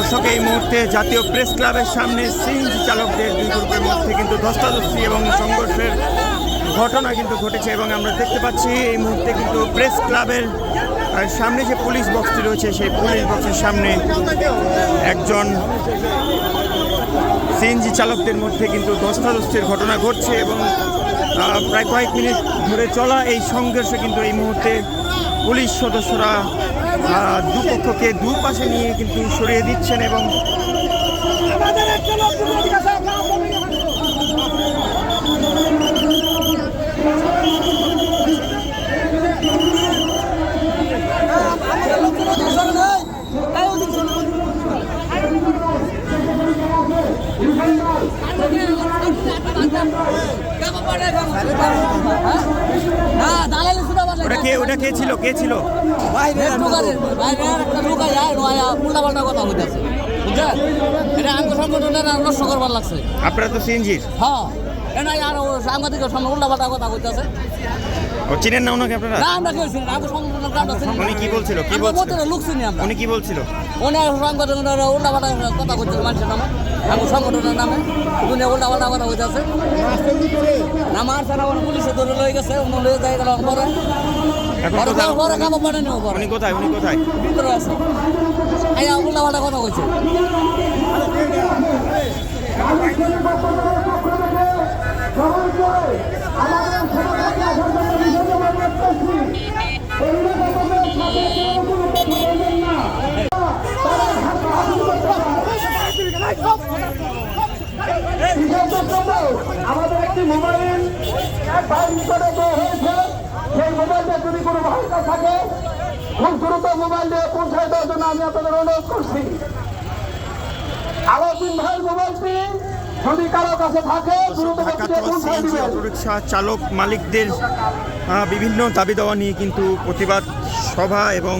দর্শক, এই মুহূর্তে জাতীয় প্রেস ক্লাবের সামনে সিএনজি চালকদের দুই গ্রুপের মধ্যে কিন্তু ধস্তাধস্তি এবং সংঘর্ষের ঘটনা কিন্তু ঘটেছে এবং আমরা দেখতে পাচ্ছি এই মুহূর্তে কিন্তু প্রেস ক্লাবের সামনে যে পুলিশ বক্সটি রয়েছে সেই পুলিশ বক্সের সামনে একজন সিএনজি চালকদের মধ্যে কিন্তু ধস্তাধস্তির ঘটনা ঘটছে এবং প্রায় কয়েক মিনিট ধরে চলা এই সংঘর্ষে কিন্তু এই মুহূর্তে পুলিশ সদস্যরা দুপক্ষকে দুপাশে নিয়ে কিন্তু সরিয়ে দিচ্ছেন এবং ওটা কে ছিল আপনারা তো সিএনজির? হ্যাঁ, সাংবাদিকের সামনে উল্টাপাল্টা কথা কইতেছে। চিনেন না ওনাকে আপনারা? না, আমরা কেউ চিনি না। উনি কি বলছিল? লোক চিনি আমরা। উনি কি বলছিল? উনি সাংবাদিকরা উল্টাপাল্টা কথা কইতেছে মানুষের নামে, আমার সংগঠনের নামে উল্টাপাল্টা কথা কইতেছে। না মারছে না, পুলিশে ধরে লয়ে গেছে, উনি লয়ে যায় গেল পরে কাপড় পানি নেব। উনি কোথায়? ভিতরে আছে। উল্টাপাল্টা কথা কইছে। আমাদের একটি মোবাইল হয়েছে, সেই মোবাইলটা যদি কোনো ভাষা থাকে খুব দ্রুত মোবাইল দিয়ে পৌঁছায় দেওয়ার জন্য আমি আপনাদের অনুরোধ করছি। আলাউদ্দিন ভাইয়ের মোবাইলটি যদি কারো কাছে থাকে দ্রুত অটোরিকশা চালক মালিকদের বিভিন্ন দাবি দেওয়া নিয়ে কিন্তু প্রতিবাদ সভা এবং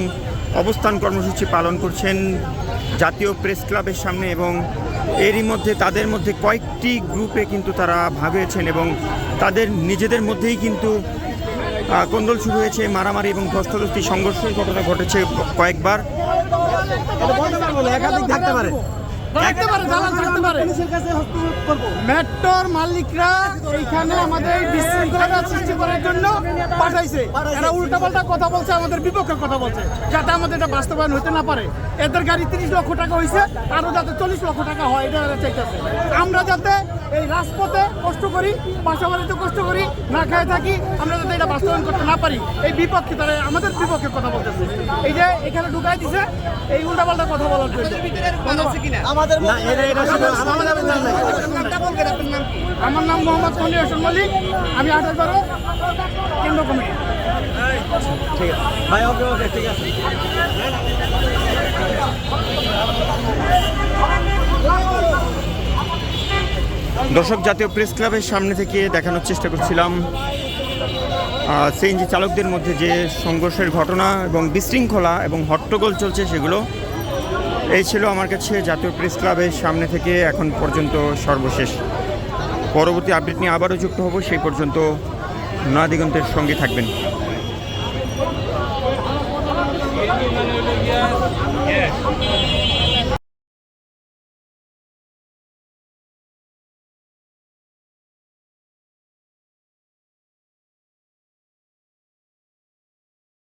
অবস্থান কর্মসূচি পালন করছেন জাতীয় প্রেস ক্লাবের সামনে এবং এরই মধ্যে তাদের মধ্যে কয়েকটি গ্রুপে কিন্তু তারা ভাগ হয়েছেন এবং তাদের নিজেদের মধ্যেই কিন্তু কোন্দল শুরু হয়েছে, মারামারি এবং ধস্তাধস্তি সংঘর্ষের ঘটনা ঘটেছে কয়েকবার। মেট্রোর মালিকরা এইখানে আমাদের বিশৃঙ্খলা সৃষ্টি করার জন্য পাঠাইছে। এরা উল্টাপাল্টা কথা বলছে, আমাদের বিপক্ষে কথা বলছে, যাতে আমাদের এটা বাস্তবায়ন হতে না পারে। এদের গাড়ি 30 লক্ষ টাকা হয়েছে, আরও যাতে 40 লক্ষ টাকা হয় এটা এরা চাইতেছে। আমরা যাতে এই রাজপথে কষ্ট করি, বাসা বাড়িতে কষ্ট করি, না খেয়ে থাকি, আমরা যাতে এটা বাস্তবায়ন করতে না পারি, এই বিপক্ষে তারা আমাদের বিপক্ষে কথা বলতেছে। এই যে এখানে ঢুকাই দিছে এই উল্টাপাল্টা কথা বলার জন্য। আমার নাম মোহাম্মদ মনির হোসেন মল্লিক, আমি 28 কেন্দ্র কমিটি। ঠিক আছে ভাই, ওকে ঠিক আছে। দর্শক, জাতীয় প্রেস ক্লাবের সামনে থেকে দেখানোর চেষ্টা করছিলাম সিএনজি চালকদের মধ্যে যে সংঘর্ষের ঘটনা এবং বিশৃঙ্খলা এবং হট্টগোল চলছে সেগুলো। এই ছিল আমার কাছে জাতীয় প্রেস ক্লাবের সামনে থেকে এখন পর্যন্ত সর্বশেষ। পরবর্তী আপডেট নিয়ে আবারও যুক্ত হব, সেই পর্যন্ত নয়া দিগন্তের সঙ্গে থাকবেন।